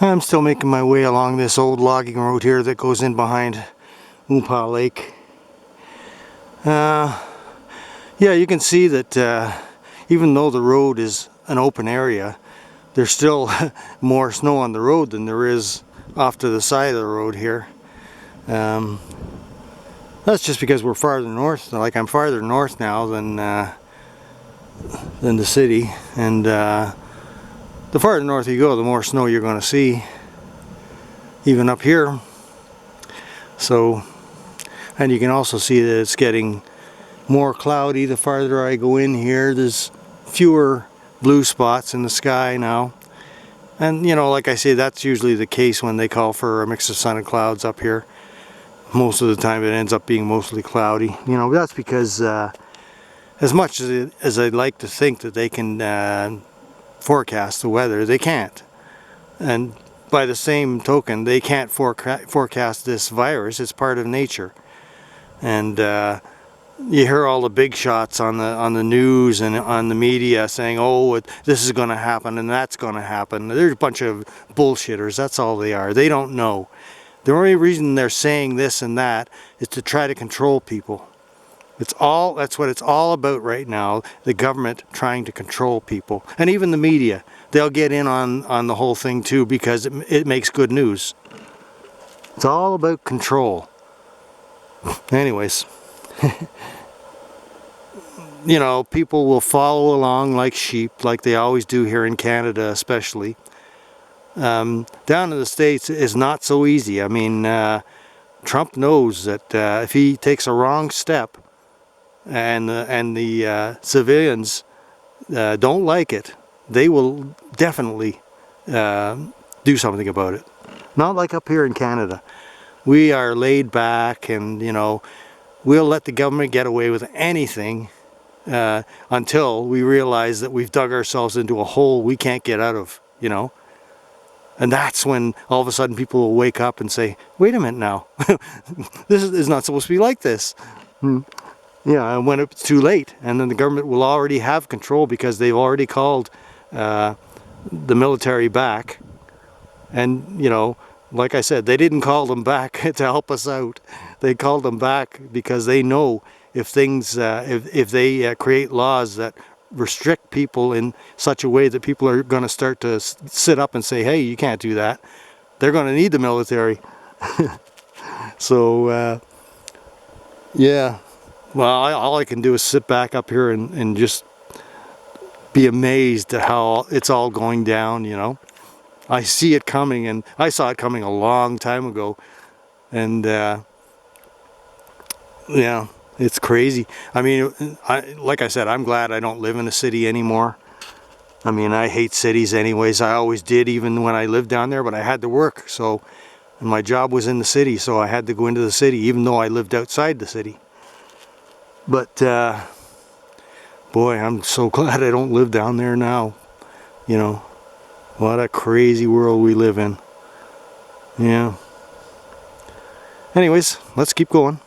I'm still making my way along this old logging road here that goes in behind Oompa Lake. Yeah, you can see that even though the road is an open area, there's still more snow on the road than there is off to the side of the road here. That's just because we're farther north. Like, I'm farther north now than the city, and the farther north you go, the more snow you're going to see, even up here. So, and you can also see that it's getting more cloudy the farther I go in here. There's fewer blue spots in the sky now. And, you know, like I say, that's usually the case when they call for a mix of sun and clouds up here. Most of the time it ends up being mostly cloudy. You know, that's because as much as I'd like to think that they can forecast the weather, they can't. And by the same token, they can't forecast this virus. It's part of nature. And you hear all the big shots on the news and on the media saying, oh, this is going to happen and that's going to happen. They're a bunch of bullshitters. That's all they are. They don't know. The only reason they're saying this and that is to try to control people. That's what it's all about right now, the government trying to control people. And even the media, they'll get in on the whole thing too, because it makes good news. It's all about control. Anyways, you know, people will follow along like sheep, like they always do here in Canada especially. Down in the States is not so easy. I mean, Trump knows that if he takes a wrong step and the civilians don't like it, they will definitely do something about it. Not like up here in Canada. We are laid back, and, you know, we'll let the government get away with anything until we realize that we've dug ourselves into a hole we can't get out of, you know. And that's when all of a sudden people will wake up and say, wait a minute now, this is not supposed to be like this. Yeah, and when it's too late, and then the government will already have control because they've already called the military back. And, you know, like I said, they didn't call them back to help us out. They called them back because they know if things, if they create laws that restrict people in such a way that people are going to start to sit up and say, hey, you can't do that, they're going to need the military. So, yeah. Well, all I can do is sit back up here and just be amazed at how it's all going down, you know. I see it coming, and I saw it coming a long time ago. And, yeah, it's crazy. I mean, like I said, I'm glad I don't live in a city anymore. I mean, I hate cities anyways. I always did, even when I lived down there, but I had to work. So, and my job was in the city, so I had to go into the city, even though I lived outside the city. But, boy, I'm so glad I don't live down there now. You know, what a crazy world we live in. Yeah. Anyways, let's keep going.